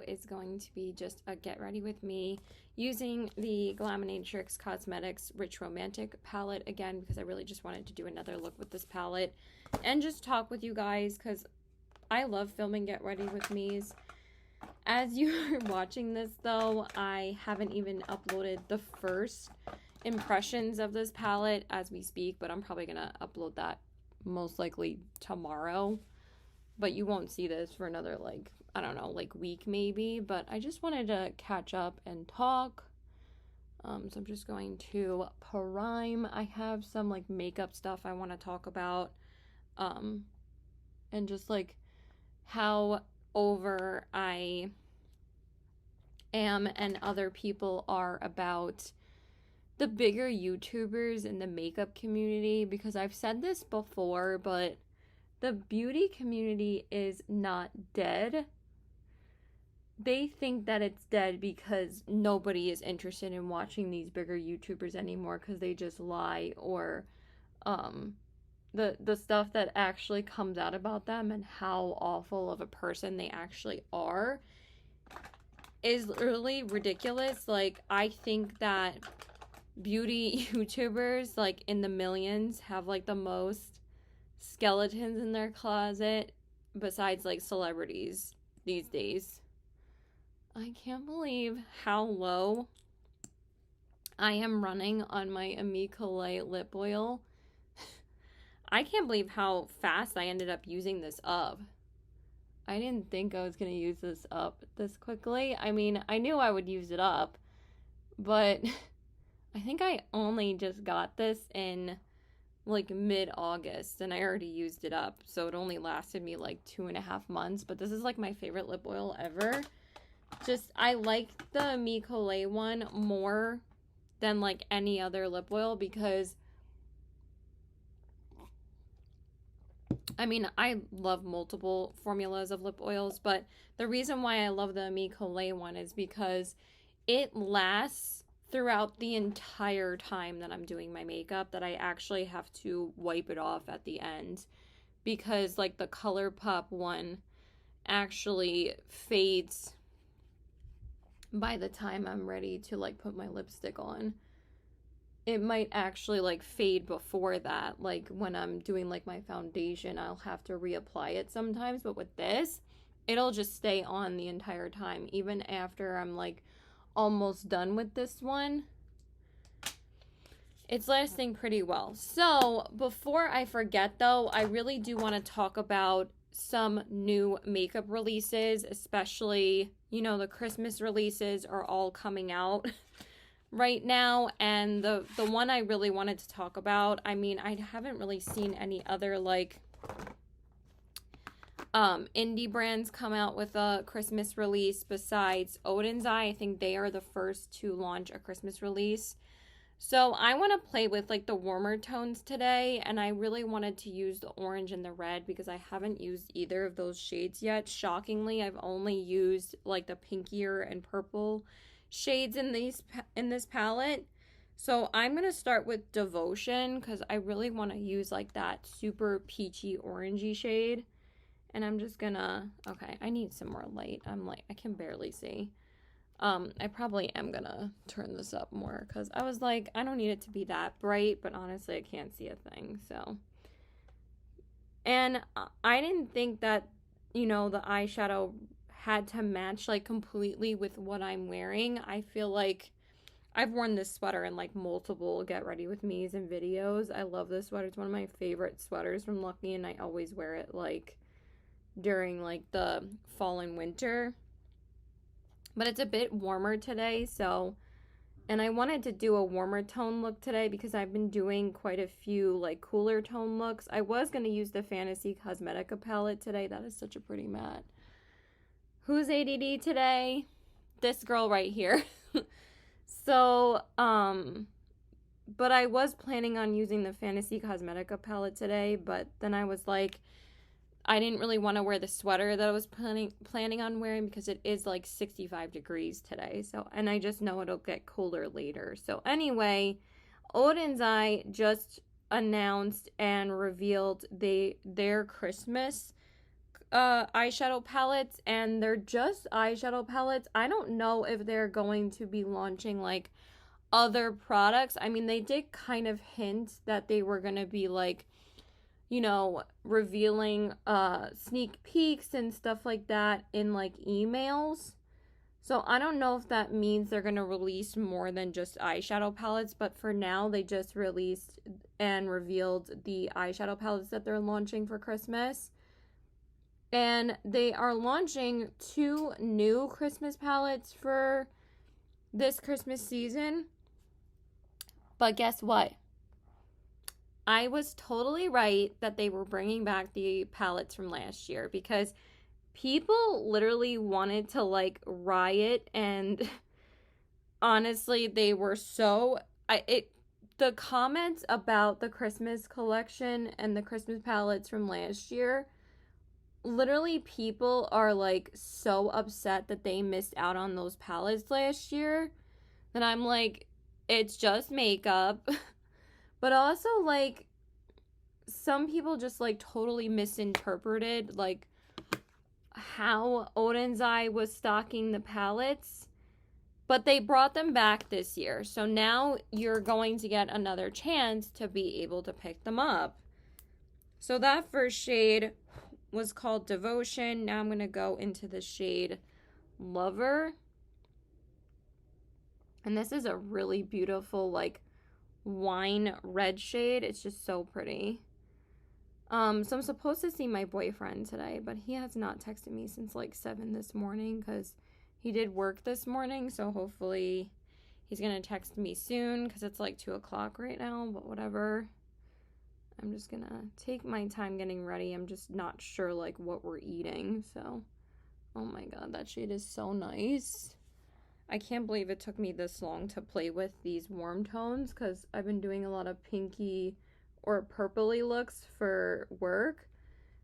is going to be just a get ready with me using the Glaminatrix Cosmetics Rich Romantic palette again, because I really just wanted to do another look with this palette and just talk with you guys because I love filming get ready with me's. As you're watching this though, I haven't even uploaded the first impressions of this palette as we speak, but I'm probably gonna upload that most likely tomorrow. But you won't see this for another, like, I don't know, like week maybe. But I just wanted to catch up and talk. So I'm just going to prime. I have some like makeup stuff I want to talk about. And just like how over I am and other people are about the bigger YouTubers in the makeup community, because I've said this before, but the beauty community is not dead. They think that it's dead because nobody is interested in watching these bigger YouTubers anymore because they just lie, or the stuff that actually comes out about them and how awful of a person they actually are is really ridiculous. Like, I think that beauty YouTubers, like in the millions, have like the most skeletons in their closet besides like celebrities these days. I can't believe how low I am running on my Amicolay lip oil. I can't believe how fast I ended up using this up. I didn't think I was going to use this up this quickly. I mean, I knew I would use it up, but I think I only just got this in like mid-August and I already used it up, so it only lasted me like 2.5 months. But this is like my favorite lip oil ever. Just, I like the Amicolay one more than like any other lip oil because I mean, I love multiple formulas of lip oils, but the reason why I love the Amicolay one is because it lasts throughout the entire time that I'm doing my makeup, that I actually have to wipe it off at the end, because like the ColourPop one actually fades by the time I'm ready to like put my lipstick on. It might actually like fade before that. Like when I'm doing like my foundation, I'll have to reapply it sometimes, but with this, it'll just stay on the entire time, even after I'm like almost done with this one. It's lasting pretty well. So before I forget though, I really do want to talk about some new makeup releases, especially, you know, the Christmas releases are all coming out right now. And the one I really wanted to talk about, I mean, I haven't really seen any other like indie brands come out with a Christmas release besides Odin's Eye. I think they are the first to launch a Christmas release. So I want to play with like the warmer tones today, and I really wanted to use the orange and the red because I haven't used either of those shades yet. Shockingly, I've only used like the pinkier and purple shades in this palette. So I'm going to start with Devotion because I really want to use like that super peachy orangey shade. And I'm just gonna, okay, I need some more light. I'm like, I can barely see. I probably am gonna turn this up more because I was like, I don't need it to be that bright, but honestly, I can't see a thing, so. And I didn't think that, you know, the eyeshadow had to match like completely with what I'm wearing. I feel like I've worn this sweater in like multiple Get Ready With Me's and videos. I love this sweater. It's one of my favorite sweaters from Lucky, and I always wear it like during like the fall and winter. But it's a bit warmer today, so, and I wanted to do a warmer tone look today because I've been doing quite a few like cooler tone looks. I was going to use the Fantasy Cosmetica palette today. That is such a pretty matte. Who's ADD today? This girl right here. So, but I was planning on using the Fantasy Cosmetica palette today, but then I was like, I didn't really want to wear the sweater that I was planning on wearing because it is like 65 degrees today. So, and I just know it'll get colder later. So anyway, Odin's Eye just announced and revealed their Christmas eyeshadow palettes, and they're just eyeshadow palettes. I don't know if they're going to be launching like other products. I mean, they did kind of hint that they were going to be like, you know, revealing sneak peeks and stuff like that in like emails. So I don't know if that means they're going to release more than just eyeshadow palettes, but for now they just released and revealed the eyeshadow palettes that they're launching for Christmas. And they are launching 2 new Christmas palettes for this Christmas season. But guess what? I was totally right that they were bringing back the palettes from last year, because people literally wanted to like riot, and honestly they were so the comments about the Christmas collection and the Christmas palettes from last year, literally people are like so upset that they missed out on those palettes last year, that I'm like, it's just makeup. But also like some people just like totally misinterpreted like how Odin's Eye was stocking the palettes, but they brought them back this year. So now you're going to get another chance to be able to pick them up. So that first shade was called Devotion. Now I'm going to go into the shade Lover. And this is a really beautiful like wine red shade. It's just so pretty. So I'm supposed to see my boyfriend today, but he has not texted me since like 7 this morning because he did work this morning. So hopefully he's going to text me soon because it's like 2 o'clock right now, but whatever. I'm just going to take my time getting ready. I'm just not sure like what we're eating. So, oh my God, that shade is so nice. I can't believe it took me this long to play with these warm tones because I've been doing a lot of pinky or purpley looks for work.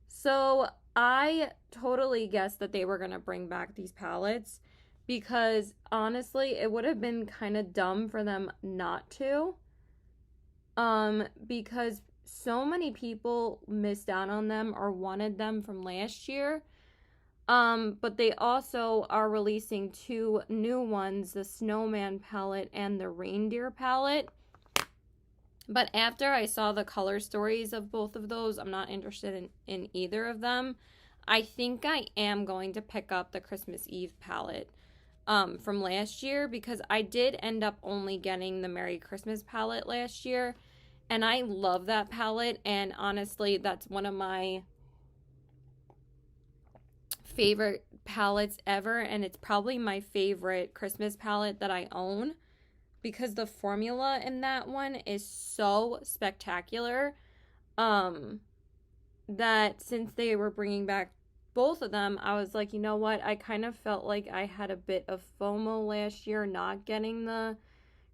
So I totally guessed that they were going to bring back these palettes, because honestly it would have been kind of dumb for them not to, because so many people missed out on them or wanted them from last year. But they also are releasing 2 new ones, the Snowman palette and the Reindeer palette. But after I saw the color stories of both of those, I'm not interested in either of them. I think I am going to pick up the Christmas Eve palette from last year, because I did end up only getting the Merry Christmas palette last year. And I love that palette. And honestly, that's one of my favorite palettes ever. And it's probably my favorite Christmas palette that I own, because the formula in that one is so spectacular, that since they were bringing back both of them, I was like, you know what? I kind of felt like I had a bit of FOMO last year not getting the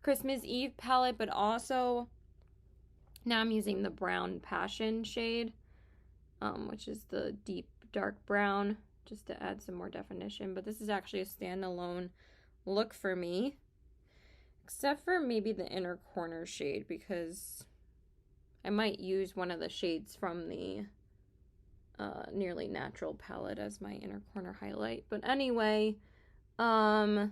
Christmas Eve palette, but also now I'm using the Brown Passion shade, which is the deep dark brown, just to add some more definition. But this is actually a standalone look for me. Except for maybe the inner corner shade, because I might use one of the shades from the Nearly Natural palette as my inner corner highlight. But anyway, so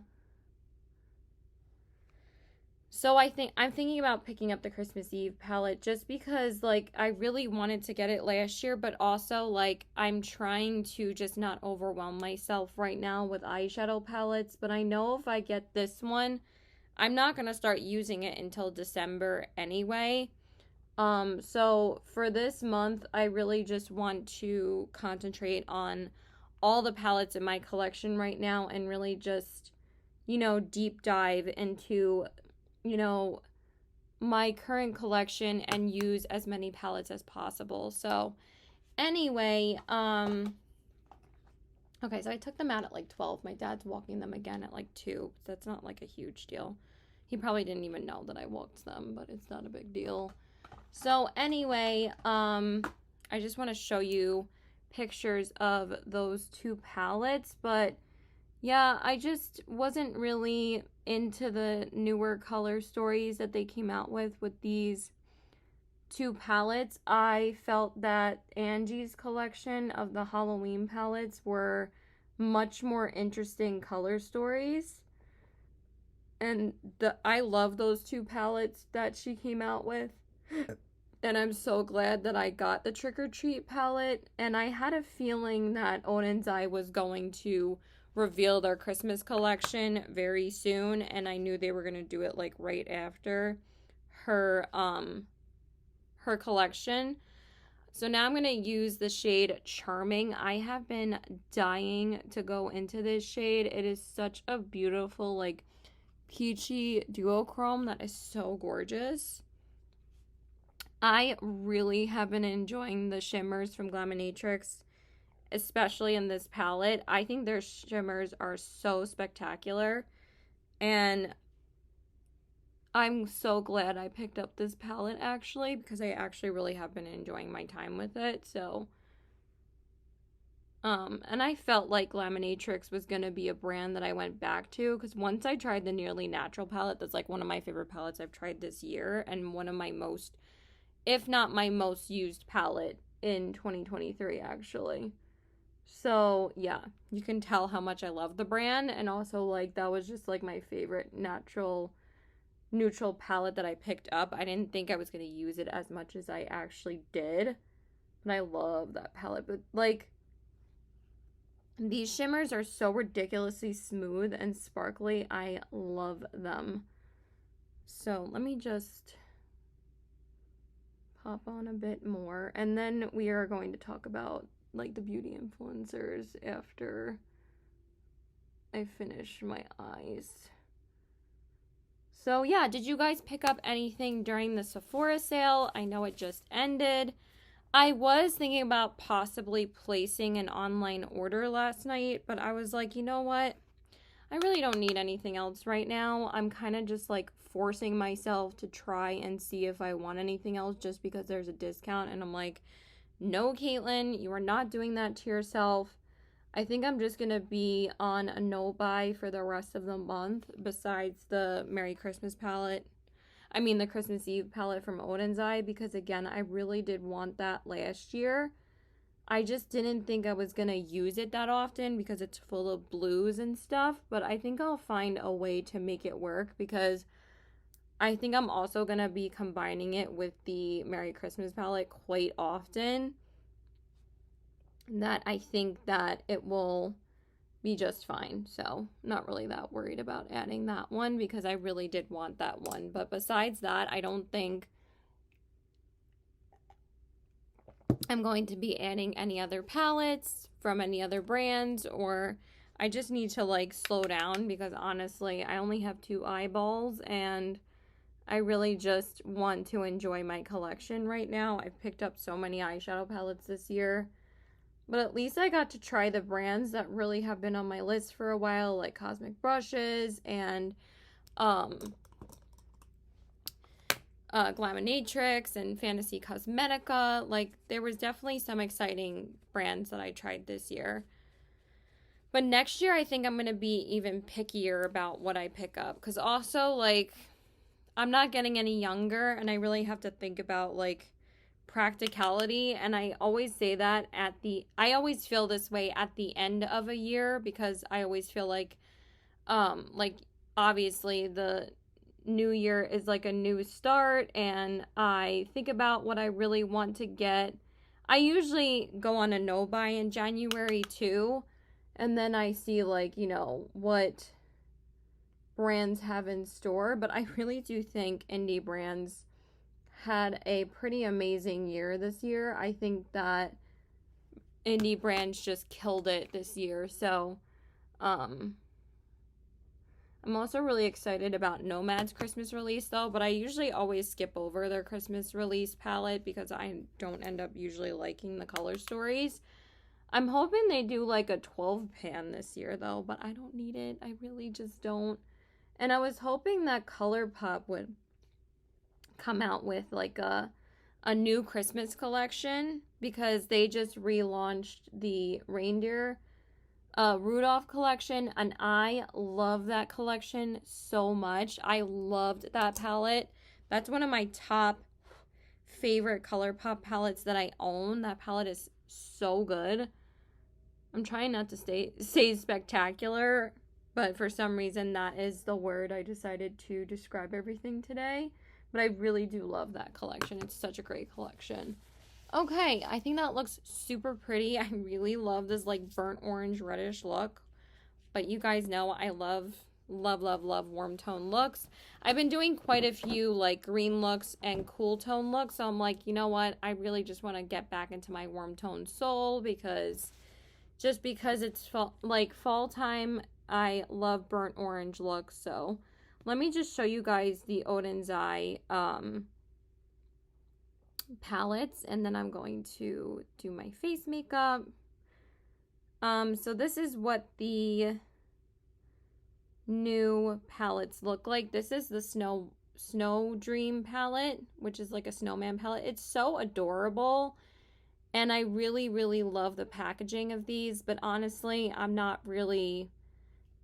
I'm thinking about picking up the Christmas Eve palette, just because like I really wanted to get it last year, but also like I'm trying to just not overwhelm myself right now with eyeshadow palettes. But I know if I get this one, I'm not going to start using it until December anyway. So for this month, I really just want to concentrate on all the palettes in my collection right now and really just, you know, deep dive into, you know, my current collection and use as many palettes as possible. So anyway, okay, so I took them out at like 12. My dad's walking them again at like 2. So that's not like a huge deal. He probably didn't even know that I walked them, but it's not a big deal. So anyway, I just want to show you pictures of those 2 palettes. But yeah, I just wasn't really into the newer color stories that they came out with these two palettes, I felt that Angie's collection of the Halloween palettes were much more interesting color stories. And I love those two palettes that she came out with. And I'm so glad that I got the Trick or Treat palette. And I had a feeling that Odin's Eye was going to reveal their Christmas collection very soon. And I knew they were going to do it like right after her collection. So now I'm going to use the shade Charming. I have been dying to go into this shade. It is such a beautiful, like, peachy duochrome that is so gorgeous. I really have been enjoying the shimmers from Glaminatrix, especially in this palette. I think their shimmers are so spectacular, and I'm so glad I picked up this palette, actually, because I actually really have been enjoying my time with it. So and I felt like Glaminatrix was going to be a brand that I went back to, because once I tried the Nearly Natural palette, that's like one of my favorite palettes I've tried this year, and one of my most, if not my most used palette in 2023, actually. So yeah, you can tell how much I love the brand, and also like that was just like my favorite neutral palette that I picked up. I didn't think I was going to use it as much as I actually did, but I love that palette. But like, these shimmers are so ridiculously smooth and sparkly. I love them. So let me just pop on a bit more, and then we are going to talk about like the beauty influencers after I finish my eyes. So yeah, did you guys pick up anything during the Sephora sale? I know it just ended. I was thinking about possibly placing an online order last night, but I was like, you know what? I really don't need anything else right now. I'm kind of just like forcing myself to try and see if I want anything else just because there's a discount. And I'm like, no, Caitlin, you are not doing that to yourself. I think I'm just going to be on a no buy for the rest of the month, besides the Merry Christmas palette. I mean, the Christmas Eve palette from Odin's Eye, because again, I really did want that last year. I just didn't think I was going to use it that often because it's full of blues and stuff, but I think I'll find a way to make it work, because I think I'm also going to be combining it with the Merry Christmas palette quite often, that I think that it will be just fine. So not really that worried about adding that one, because I really did want that one. But besides that, I don't think I'm going to be adding any other palettes from any other brands, or I just need to like slow down, because honestly, I only have 2 eyeballs and I really just want to enjoy my collection right now. I've picked up so many eyeshadow palettes this year, but at least I got to try the brands that really have been on my list for a while, like Cosmic Brushes and Glaminatrix and Fantasy Cosmetica. Like, there was definitely some exciting brands that I tried this year. But next year, I think I'm going to be even pickier about what I pick up. Because also, like, I'm not getting any younger, and I really have to think about, like, practicality. And I always say that I always feel this way at the end of a year, because I always feel like obviously the new year is like a new start, and I think about what I really want to get. I usually go on a no buy in January too, and then I see like, you know, what brands have in store. But I really do think indie brands had a pretty amazing year this year. I think that indie brands just killed it this year. So I'm also really excited about Nomad's Christmas release, though, but I usually always skip over their Christmas release palette because I don't end up usually liking the color stories. I'm hoping they do like a 12 pan this year, though, but I don't need it. I really just don't. And I was hoping that ColourPop would come out with like a new Christmas collection, because they just relaunched the reindeer Rudolph collection, and I love that collection so much. I loved that palette. That's one of my top favorite ColourPop palettes that I own. That palette is so good. I'm trying not to say spectacular, but for some reason that is the word I decided to describe everything today. But I really do love that collection. It's such a great collection. Okay, I think that looks super pretty. I really love this like burnt orange reddish look. But you guys know I love warm tone looks. I've been doing quite a few like green looks and cool tone looks. So I'm like, you know what? I really just want to get back into my warm tone soul because it's fall time. I love burnt orange looks. So let me just show you guys the Odin's Eye palettes, and then I'm going to do my face makeup. So this is what the new palettes look like. This is the Snow Dream palette, which is like a snowman palette. It's so adorable, and I really love the packaging of these, but honestly, I'm not really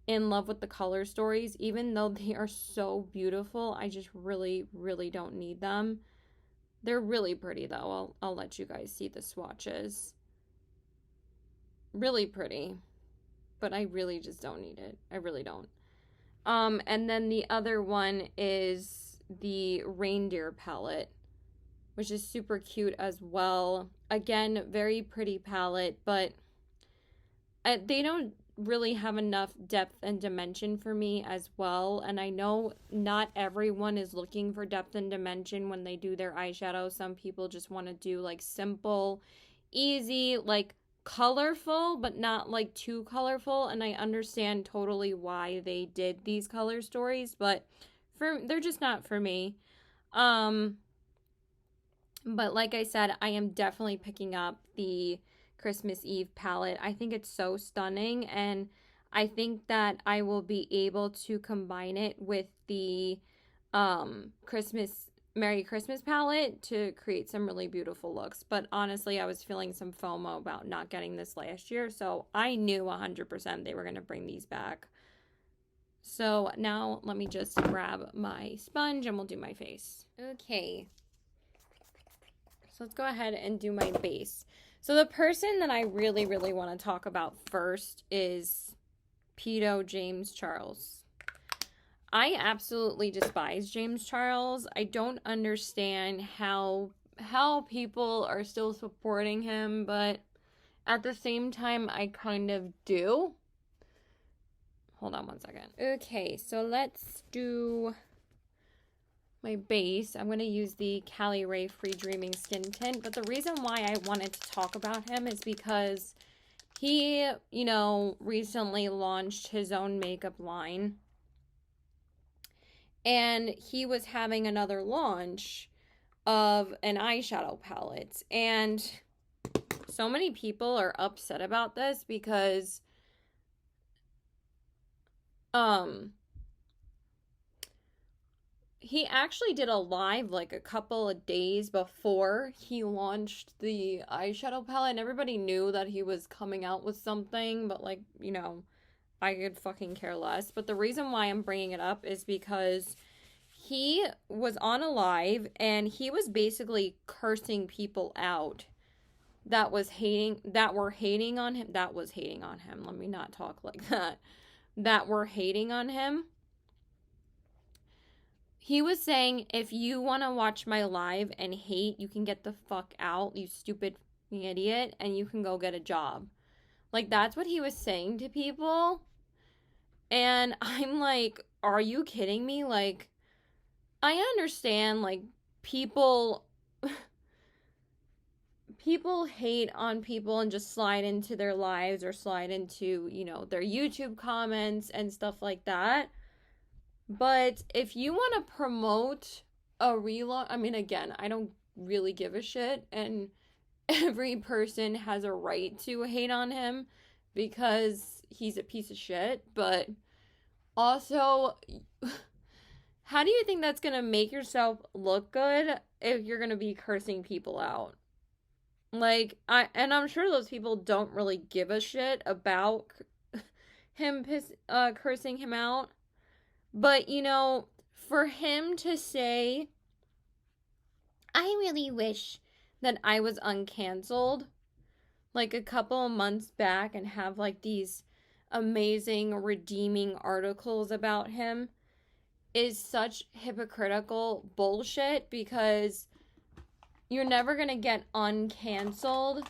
in love with the color stories. Even though they are so beautiful, I just really don't need them. They're really pretty though. I'll let you guys see the swatches. Really pretty, but I really just don't need it. I really don't. And then the other one is the Reindeer palette, which is super cute as well. Again, very pretty palette, but they don't really have enough depth and dimension for me as well. And I know not everyone is looking for depth and dimension when they do their eyeshadow. Some people just want to do like simple, easy, like colorful, but not like too colorful. And I understand totally why they did these color stories, but they're just not for me. But like I said, I am definitely picking up the Christmas Eve palette. I think it's so stunning, and I think that I will be able to combine it with the Merry Christmas palette to create some really beautiful looks. But honestly, I was feeling some FOMO about not getting this last year, so I knew 100% they were going to bring these back. So now let me just grab my sponge and we'll do my face. Okay, so let's go ahead and do my base. So the person that I really want to talk about first is Pedo James Charles. I absolutely despise James Charles. I don't understand how people are still supporting him, but at the same time, I kind of do. Hold on one second. Okay, so let's do my base. I'm going to use the Cali Ray Free Dreaming Skin Tint, but the reason why I wanted to talk about him is because he, you know, recently launched his own makeup line, and he was having another launch of an eyeshadow palette, and so many people are upset about this because he actually did a live like a couple of days before he launched the eyeshadow palette, and everybody knew that he was coming out with something, but like, you know, I could fucking care less. But the reason why I'm bringing it up is because he was on a live and he was basically cursing people out that were hating on him. Let me not talk like that. That were hating on him. He was saying, if you want to watch my live and hate, you can get the fuck out, you stupid idiot, and you can go get a job. Like, that's what he was saying to people. And I'm like, are you kidding me? Like, I understand, like, people hate on people and just slide into their lives or slide into, you know, their YouTube comments and stuff like that. But if you want to promote a relaunch, I mean, again, I don't really give a shit, and every person has a right to hate on him because he's a piece of shit, but also, how do you think that's going to make yourself look good if you're going to be cursing people out? Like, I'm sure those people don't really give a shit about him cursing him out. But, you know, for him to say, I really wish that I was uncanceled like a couple of months back and have like these amazing redeeming articles about him is such hypocritical bullshit, because you're never gonna get uncanceled.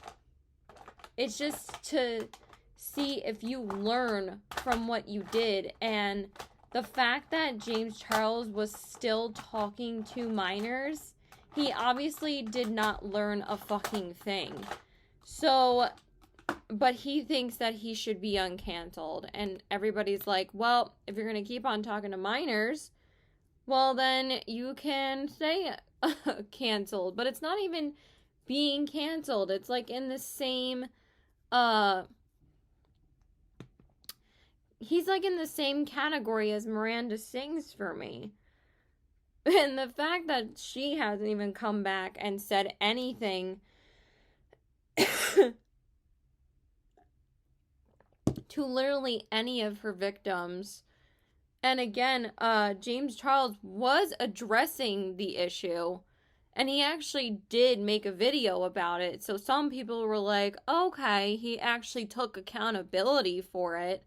It's just to see if you learn from what you did. And the fact that James Charles was still talking to minors, he obviously did not learn a fucking thing. So, but he thinks that he should be uncanceled. And everybody's like, well, if you're going to keep on talking to minors, well, then you can stay canceled. But it's not even being canceled. It's like in the same, he's like in the same category as Miranda Sings for me. And the fact that she hasn't even come back and said anything to literally any of her victims. And again, James Charles was addressing the issue, and he actually did make a video about it. So some people were like, okay, he actually took accountability for it.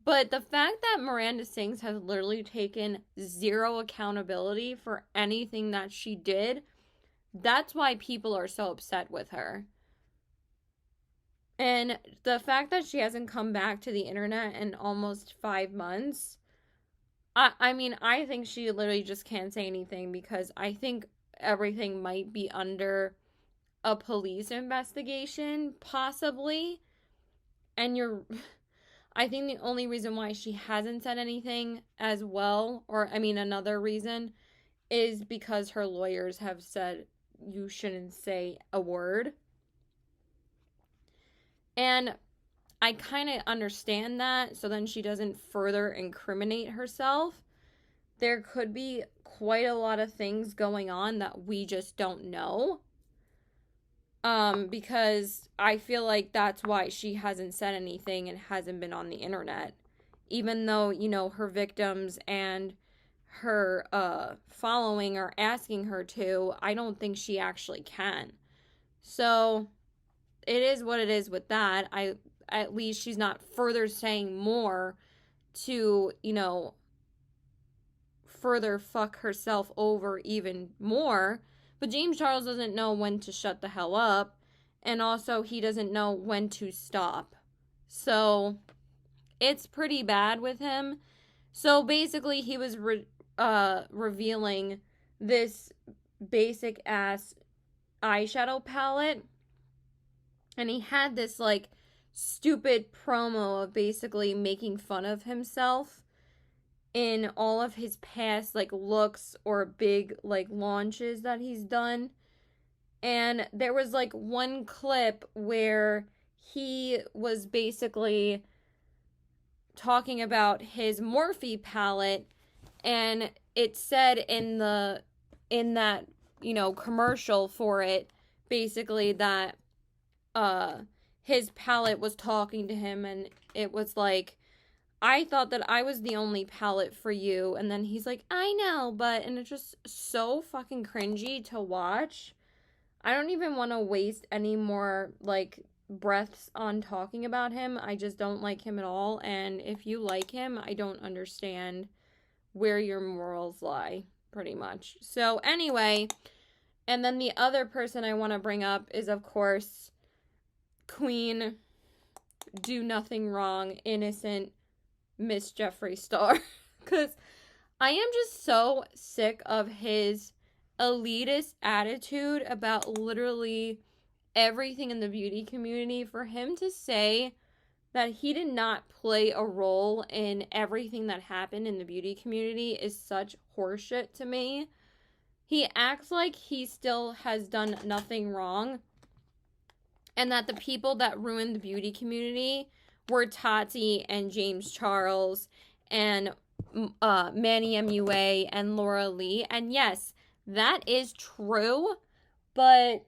But the fact that Miranda Sings has literally taken zero accountability for anything that she did, that's why people are so upset with her. And the fact that she hasn't come back to the internet in almost 5 months, I mean, I think she literally just can't say anything, because I think everything might be under a police investigation, possibly. And I think the only reason why she hasn't said anything as well, or I mean another reason, is because her lawyers have said you shouldn't say a word. And I kind of understand that, so then she doesn't further incriminate herself. There could be quite a lot of things going on that we just don't know. Because I feel like that's why she hasn't said anything and hasn't been on the internet. Even though, you know, her victims and her following are asking her to, I don't think she actually can. So it is what it is with that. At least she's not further saying more to, you know, further fuck herself over even more. But James Charles doesn't know when to shut the hell up, and also he doesn't know when to stop. So it's pretty bad with him. So basically he was revealing this basic ass eyeshadow palette, and he had this like stupid promo of basically making fun of himself in all of his past like looks or big like launches that he's done. And there was like one clip where he was basically talking about his Morphe palette, and it said in that, you know, commercial for it, basically that his palette was talking to him, and it was like, I thought that I was the only palette for you. And then he's like, I know, but, and it's just so fucking cringy to watch. I don't even want to waste any more, like, breaths on talking about him. I just don't like him at all. And if you like him, I don't understand where your morals lie, pretty much. So, anyway, and then the other person I want to bring up is, of course, Queen, do nothing wrong, innocent Miss Jeffree Star. Because I am just so sick of his elitist attitude about literally everything in the beauty community. For him to say that he did not play a role in everything that happened in the beauty community is such horseshit to me. He acts like he still has done nothing wrong, and that the people that ruined the beauty community were Tati and James Charles and Manny MUA and Laura Lee. And yes, that is true, but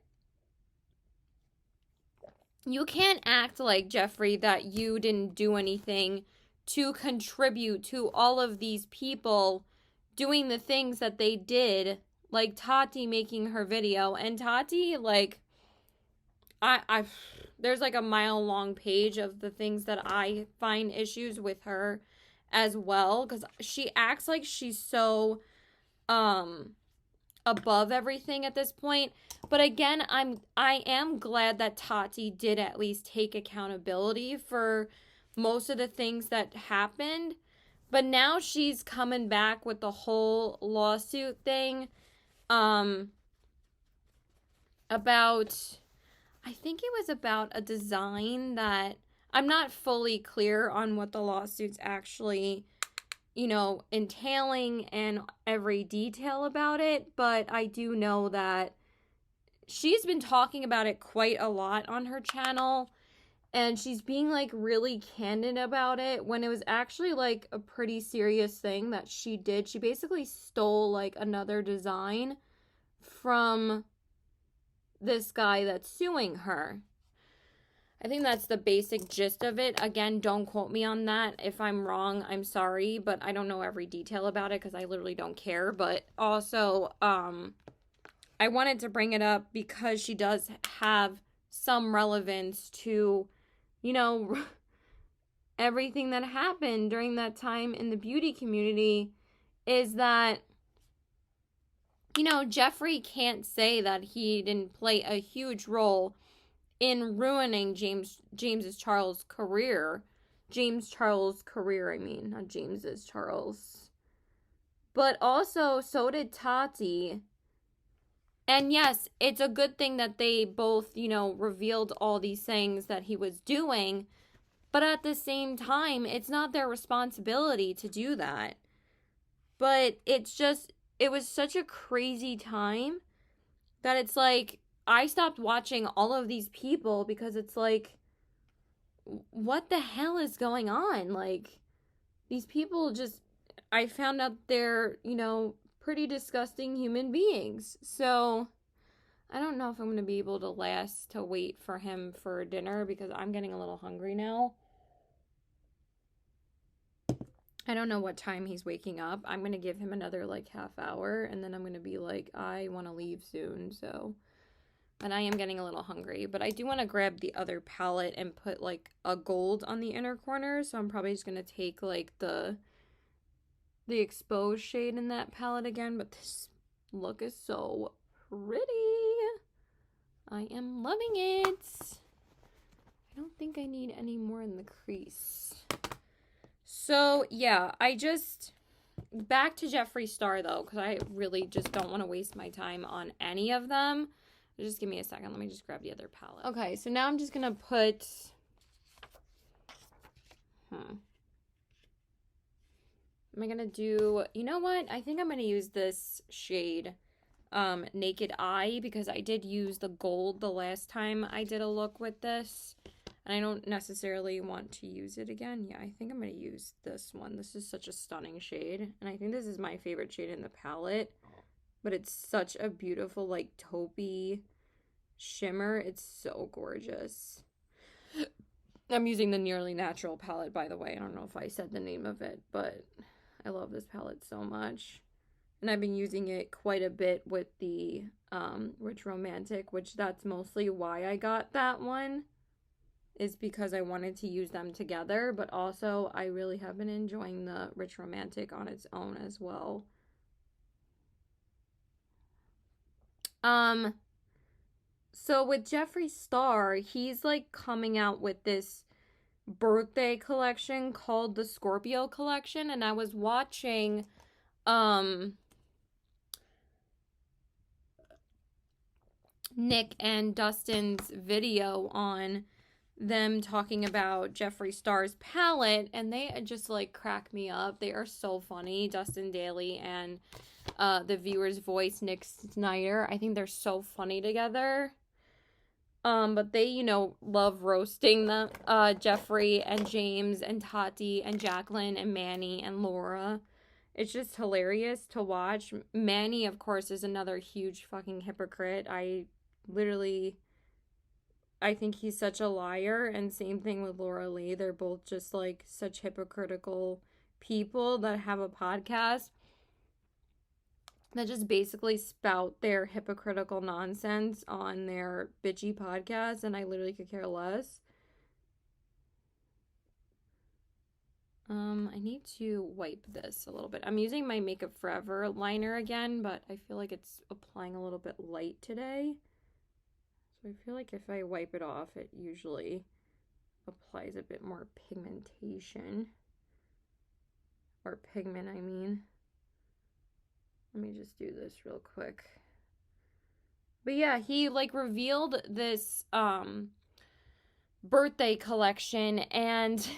you can't act like, Jeffree, that you didn't do anything to contribute to all of these people doing the things that they did like Tati making her video, and Tati, like, I there's like a mile long page of the things that I find issues with her as well, because she acts like she's so above everything at this point. But again, I am glad that Tati did at least take accountability for most of the things that happened. But now she's coming back with the whole lawsuit thing about, I think it was about a design that I'm not fully clear on what the lawsuit's actually, entailing and every detail about it, but I do know that she's been talking about it quite a lot on her channel, and she's being like really candid about it when it was actually like a pretty serious thing that she did. She basically stole like another design from this guy that's suing her. I think that's the basic gist of it. Again, don't quote me on that. If I'm wrong, I'm sorry, but I don't know every detail about it because I literally don't care. But also, I wanted to bring it up because she does have some relevance to, everything that happened during that time in the beauty community, is that, Jeffree can't say that he didn't play a huge role in ruining James Charles' career. James Charles' career, I mean, not James's, Charles. But also, so did Tati. And yes, it's a good thing that they both, revealed all these things that he was doing. But at the same time, it's not their responsibility to do that. But it was such a crazy time that it's like, I stopped watching all of these people because it's like, what the hell is going on? Like, these people just, I found out they're, pretty disgusting human beings. So, I don't know if I'm going to be able to last to wait for him for dinner because I'm getting a little hungry now. I don't know what time he's waking up. I'm going to give him another, like, half hour, and then I'm going to be like, I want to leave soon, so... And I am getting a little hungry, but I do want to grab the other palette and put, like, a gold on the inner corner, so I'm probably just going to take, like, the exposed shade in that palette again, but this look is so pretty. I am loving it. I don't think I need any more in the crease. So, yeah, back to Jeffree Star, though, because I really just don't want to waste my time on any of them. Just give me a second. Let me just grab the other palette. Okay, so now I'm just going to put... Am I going to do... You know what? I think I'm going to use this shade, Naked Eye, because I did use the gold the last time I did a look with this. And I don't necessarily want to use it again. Yeah, I think I'm going to use this one. This is such a stunning shade. And I think this is my favorite shade in the palette. But it's such a beautiful, like, taupey shimmer. It's so gorgeous. I'm using the Nearly Natural palette, by the way. I don't know if I said the name of it, but I love this palette so much. And I've been using it quite a bit with the Rich Romantic, which that's mostly why I got that one, is because I wanted to use them together. But also, I really have been enjoying the Rich Romantic on its own as well. So with Jeffree Star, he's like coming out with this birthday collection called the Scorpio collection, and I was watching Nick and Dustin's video on them talking about Jeffree Star's palette, and they just like crack me up. They are so funny. Dustin Daly and the viewer's voice, Nick Snyder. I think they're so funny together. But they, love roasting the Jeffree and James and Tati and Jacqueline and Manny and Laura. It's just hilarious to watch. Manny, of course, is another huge fucking hypocrite. I think he's such a liar, and same thing with Laura Lee. They're both just like such hypocritical people that have a podcast. that just basically spout their hypocritical nonsense on their bitchy podcast, and I literally could care less. I need to wipe this a little bit. I'm using my Makeup Forever liner again, but I feel like it's applying a little bit light today. So I feel like if I wipe it off, it usually applies a bit more pigmentation. Or pigment, I mean. Let me just do this real quick. But yeah, he like revealed this birthday collection, and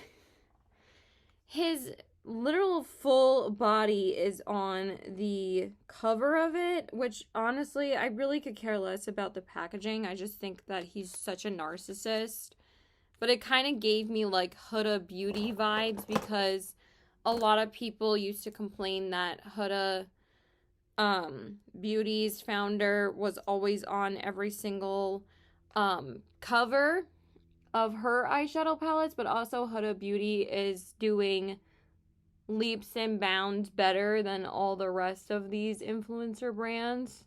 his literal full body is on the cover of it, which honestly, I really could care less about the packaging. I just think that he's such a narcissist. But it kind of gave me like Huda Beauty vibes, because a lot of people used to complain that Huda Beauty's founder was always on every single cover of her eyeshadow palettes, but also Huda Beauty is doing leaps and bounds better than all the rest of these influencer brands.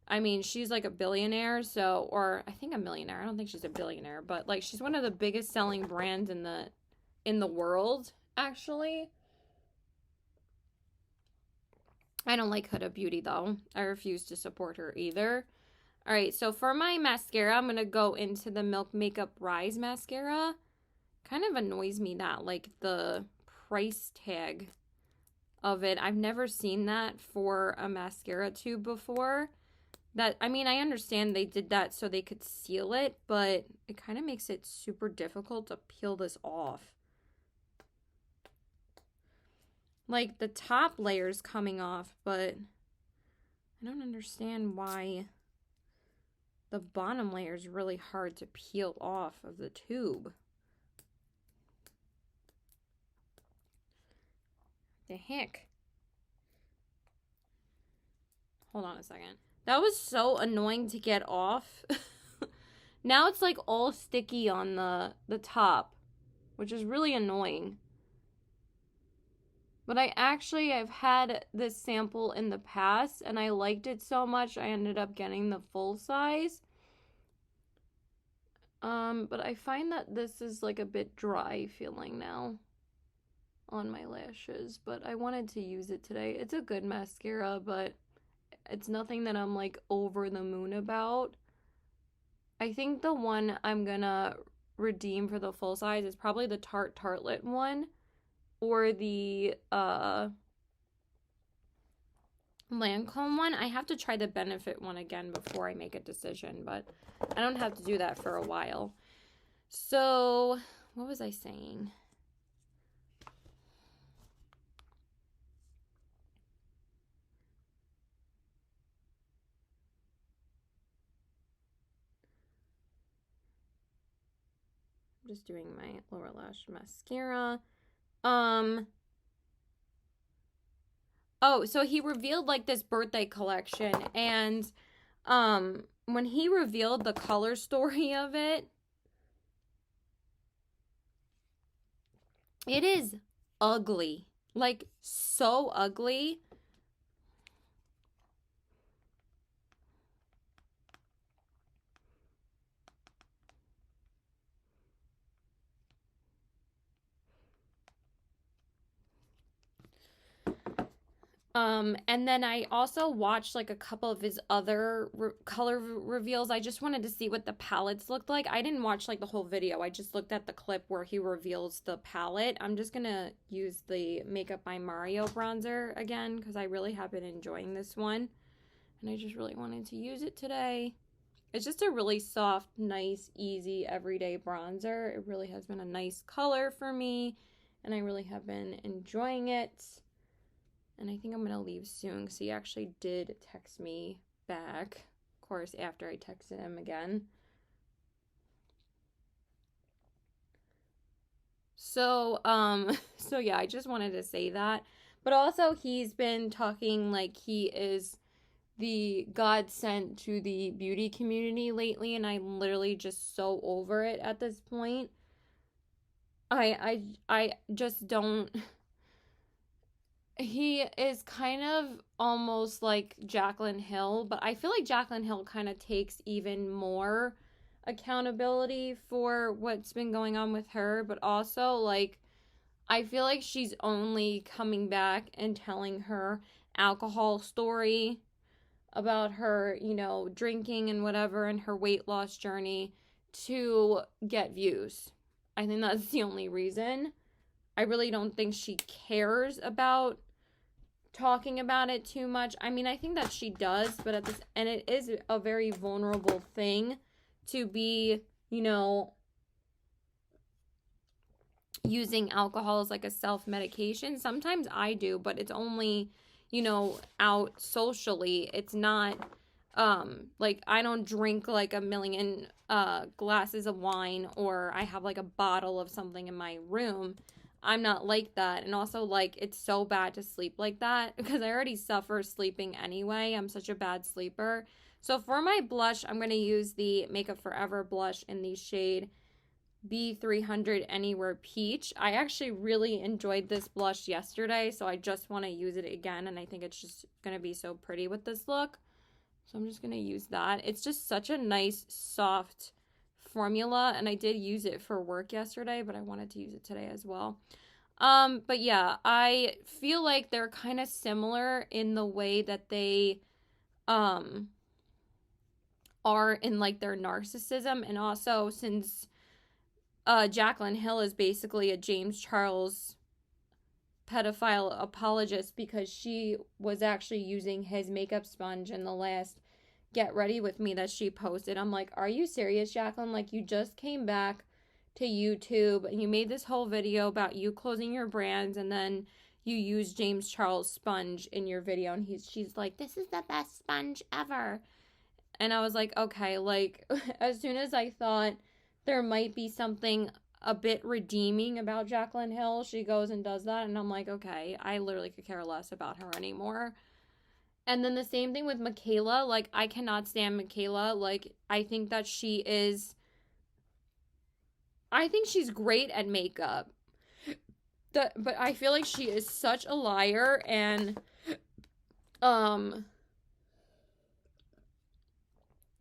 I mean, she's like a billionaire, so, or I think a millionaire. I don't think she's a billionaire, but like she's one of the biggest selling brands in the world, actually. I don't like Huda Beauty though. I refuse to support her either. All right, so for my mascara, I'm going to go into the Milk Makeup Rise mascara. Kind of annoys me that, like, the price tag of it. I've never seen that for a mascara tube before. That, I mean, I understand they did that so they could seal it, but it kind of makes it super difficult to peel this off. Like, the top layer's coming off, but I don't understand why the bottom layer is really hard to peel off of the tube. The heck? Hold on a second. That was so annoying to get off. Now it's like all sticky on the top, which is really annoying. But I've had this sample in the past, and I liked it so much I ended up getting the full size. But I find that this is like a bit dry feeling now on my lashes, but I wanted to use it today. It's a good mascara, but it's nothing that I'm like over the moon about. I think the one I'm gonna redeem for the full size is probably the Tarte Tartelette one, or the Lancome one. I have to try the Benefit one again before I make a decision, but I don't have to do that for a while. So, what was I saying? I'm just doing my lower lash mascara. Oh, so he revealed like this birthday collection, and when he revealed the color story of it, it is ugly. Like, so ugly. And then I also watched like a couple of his other color reveals. I just wanted to see what the palettes looked like. I didn't watch like the whole video. I just looked at the clip where he reveals the palette. I'm just gonna use the Makeup by Mario bronzer again because I really have been enjoying this one. And I just really wanted to use it today. It's just a really soft, nice, easy, everyday bronzer. It really has been a nice color for me, and I really have been enjoying it. And I think I'm going to leave soon because he actually did text me back, of course, after I texted him again. So, so yeah, I just wanted to say that. But also, he's been talking like he is the God sent to the beauty community lately, and I'm literally just so over it at this point. I just don't He is kind of almost like Jaclyn Hill, but I feel like Jaclyn Hill kind of takes even more accountability for what's been going on with her, but also like I feel like she's only coming back and telling her alcohol story about her, you know, drinking and whatever and her weight loss journey to get views. I think that's the only reason. I really don't think she cares about talking about it too much. I mean, I think that she does, but at this, and it is a very vulnerable thing to be, you know, using alcohol as like a self-medication. Sometimes I do, but it's only, you know, out socially. It's not like I don't drink like a million glasses of wine, or I have like a bottle of something in my room. I'm not like that. And also, like, it's so bad to sleep like that because I already suffer sleeping anyway. I'm such a bad sleeper. So for my blush, I'm going to use the Makeup Forever blush in the shade B300 Anywhere Peach. I actually really enjoyed this blush yesterday, so I just want to use it again, and I think it's just going to be so pretty with this look. So I'm just going to use that. It's just such a nice, soft formula, and I did use it for work yesterday, but I wanted to use it today as well. But yeah, I feel like they're kind of similar in the way that they are in like their narcissism, and also since Jaclyn Hill is basically a James Charles pedophile apologist because she was actually using his makeup sponge in the last Get Ready With Me that she posted. I'm like, are you serious, Jaclyn? Like, you just came back to YouTube and you made this whole video about you closing your brands, and then you use James Charles sponge in your video, and she's like, this is the best sponge ever. And I was like, okay, like as soon as I thought there might be something a bit redeeming about Jaclyn Hill, she goes and does that, and I'm like, okay, I literally could care less about her anymore. And then the same thing with Michaela. Like, I cannot stand Michaela. Like, I think that I think she's great at makeup. But I feel like she is such a liar, and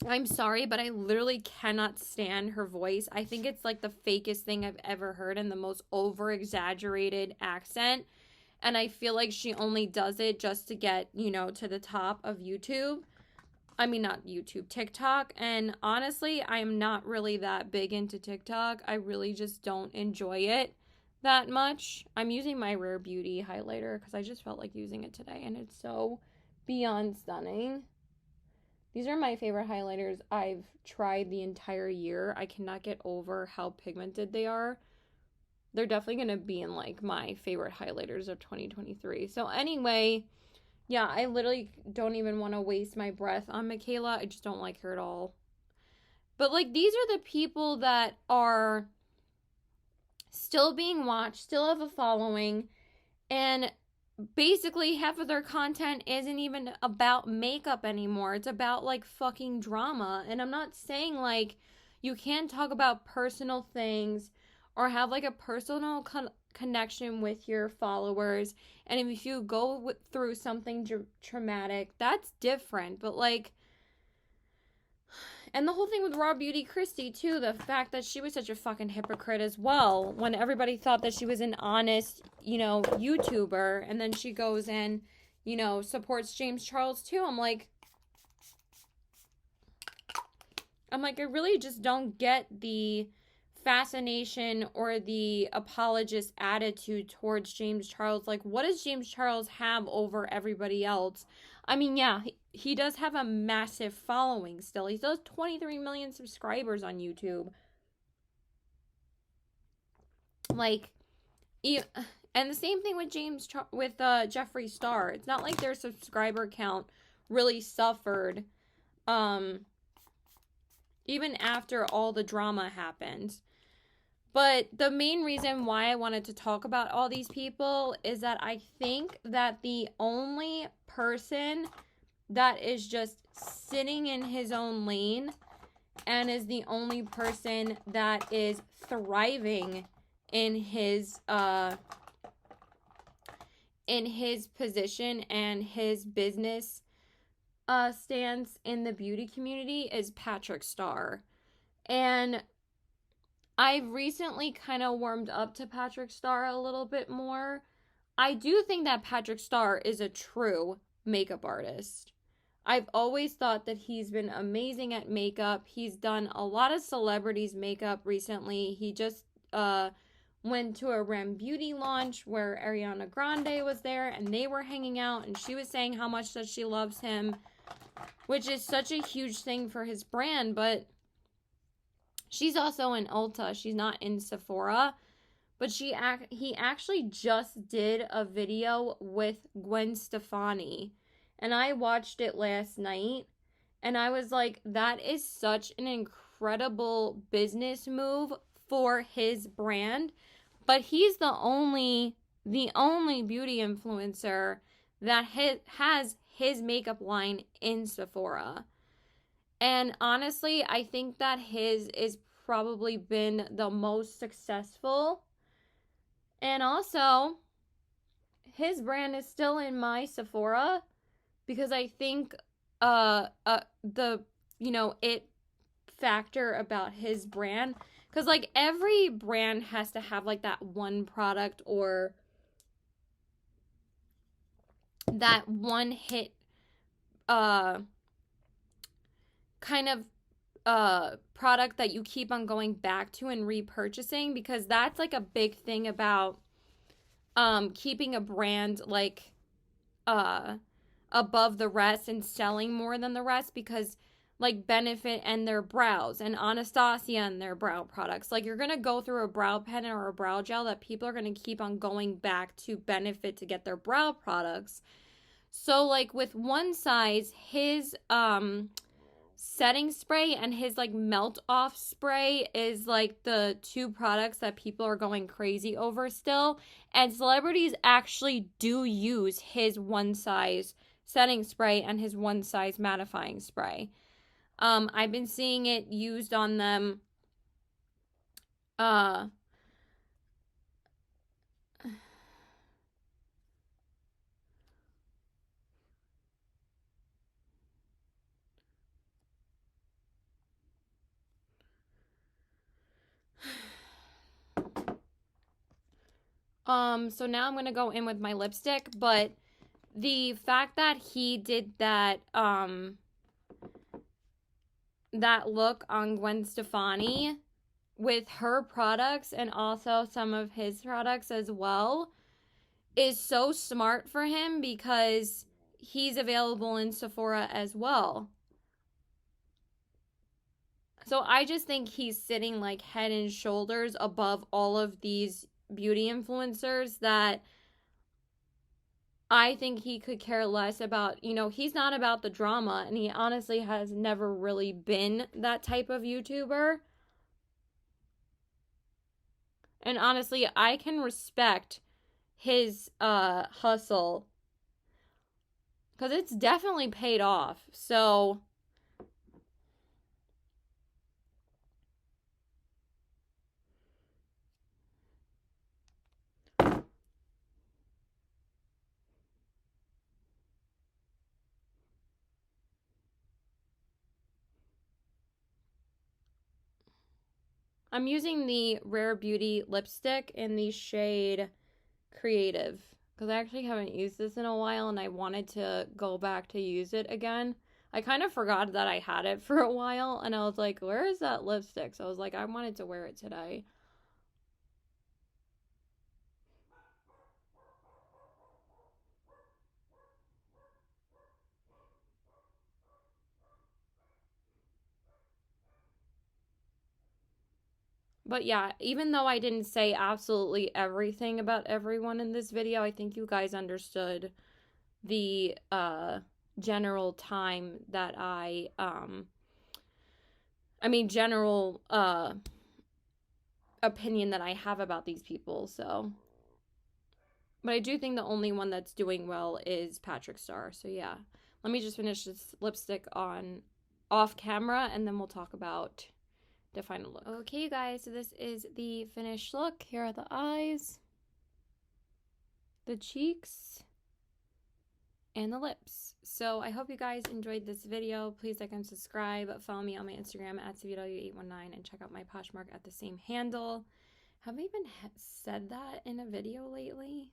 I'm sorry, but I literally cannot stand her voice. I think it's like the fakest thing I've ever heard, and the most over exaggerated accent. And I feel like she only does it just to get, you know, to the top of YouTube. I mean, not YouTube, TikTok. And honestly, I am not really that big into TikTok. I really just don't enjoy it that much. I'm using my Rare Beauty highlighter because I just felt like using it today, and it's so beyond stunning. These are my favorite highlighters I've tried the entire year. I cannot get over how pigmented they are. They're definitely going to be in like my favorite highlighters of 2023. So anyway, yeah, I literally don't even want to waste my breath on Michaela. I just don't like her at all. But like, these are the people that are still being watched, still have a following, and basically half of their content isn't even about makeup anymore. It's about like fucking drama. And I'm not saying like you can't talk about personal things or have like a personal connection with your followers, and if you go through something traumatic, that's different. But like, and the whole thing with Raw Beauty Christie too, the fact that she was such a fucking hypocrite as well, when everybody thought that she was an honest, you know, YouTuber, and then she goes and, you know, supports James Charles too. I'm like, I really just don't get the fascination or the apologist attitude towards James Charles. Like, what does James Charles have over everybody else? I mean, yeah, he does have a massive following still. He still has 23 million subscribers on YouTube. Like, and the same thing with Jeffree Star. It's not like their subscriber count really suffered even after all the drama happened. But the main reason why I wanted to talk about all these people is that I think that the only person that is just sitting in his own lane and is the only person that is thriving in his in his position and his business stance in the beauty community is Patrick Starr. And I've recently kind of warmed up to Patrick Starr a little bit more. I do think that Patrick Starr is a true makeup artist. I've always thought that he's been amazing at makeup. He's done a lot of celebrities' makeup recently. He just went to a Rem Beauty launch where Ariana Grande was there and they were hanging out, and she was saying how much that she loves him, which is such a huge thing for his brand. But she's also in Ulta. She's not in Sephora. But he actually just did a video with Gwen Stefani. And I watched it last night. And I was like, that is such an incredible business move for his brand. But he's the only beauty influencer that has his makeup line in Sephora. And honestly, I think that his is probably been the most successful. And also, his brand is still in my Sephora because I think the, you know, it factor about his brand, because like every brand has to have like that one product or that one hit kind of product that you keep on going back to and repurchasing, because that's like a big thing about keeping a brand like above the rest and selling more than the rest, because like Benefit and their brows and Anastasia and their brow products, like you're gonna go through a brow pen or a brow gel that people are gonna keep on going back to Benefit to get their brow products. So like with One Size, his setting spray and his like melt off spray is like the two products that people are going crazy over still, and celebrities actually do use his One Size setting spray and his One Size mattifying spray. I've been seeing it used on them so now I'm gonna go in with my lipstick, but the fact that he did that that look on Gwen Stefani with her products and also some of his products as well is so smart for him, because he's available in Sephora as well. So I just think he's sitting like head and shoulders above all of these beauty influencers that I think he could care less about. You know, he's not about the drama, and he honestly has never really been that type of YouTuber. And honestly, I can respect his hustle, because it's definitely paid off. So I'm using the Rare Beauty lipstick in the shade Creative, because I actually haven't used this in a while and I wanted to go back to use it again. I kind of forgot that I had it for a while, and I was like, where is that lipstick? So I was like, I wanted to wear it today. But yeah, even though I didn't say absolutely everything about everyone in this video, I think you guys understood the general time that general opinion that I have about these people. So, but I do think the only one that's doing well is Patrick Starr. So yeah, let me just finish this lipstick on off camera, and then we'll talk about the final look. Okay, you guys, so this is the finished look. Here are the eyes. the cheeks, and the lips. So I hope you guys enjoyed this video. Please like and subscribe. Follow me on my Instagram at CVW819 and check out my Poshmark at the same handle. Have I even said that in a video lately?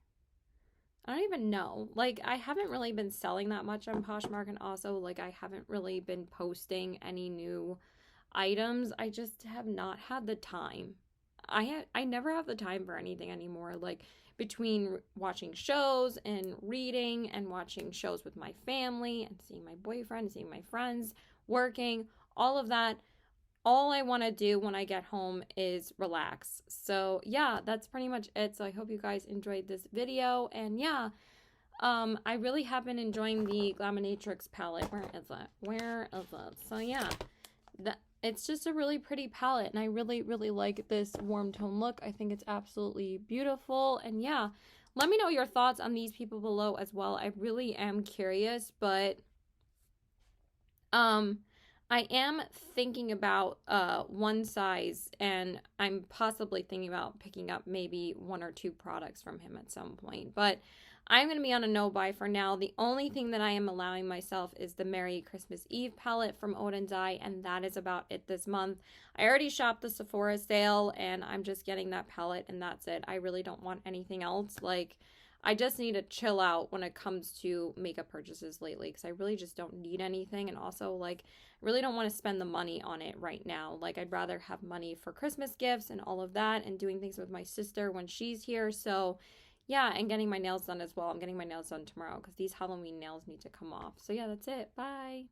I don't even know. Like, I haven't really been selling that much on Poshmark, and also, like, I haven't really been posting any new items. I just have not had the time. I never have the time for anything anymore. Like, between watching shows and reading and watching shows with my family and seeing my boyfriend, seeing my friends, working, all of that, all I want to do when I get home is relax. So yeah, that's pretty much it. So I hope you guys enjoyed this video. And yeah, I really have been enjoying the Glaminatrix palette. Where is it? Where is it? So yeah, it's just a really pretty palette, and I really, really like this warm tone look. I think it's absolutely beautiful. And yeah, let me know your thoughts on these people below as well. I really am curious, but I am thinking about one size, and I'm possibly thinking about picking up maybe 1 or 2 products from him at some point. But I'm going to be on a no buy for now. The only thing that I am allowing myself is the Merry Christmas Eve palette from Odin's Eye, and that is about it this month. I already shopped the Sephora sale, and I'm just getting that palette, and that's it. I really don't want anything else. Like, I just need to chill out when it comes to makeup purchases lately, because I really just don't need anything. And also, like, I really don't want to spend the money on it right now. Like, I'd rather have money for Christmas gifts and all of that, and doing things with my sister when she's here. So yeah, and getting my nails done as well. I'm getting my nails done tomorrow because these Halloween nails need to come off. So yeah, that's it. Bye.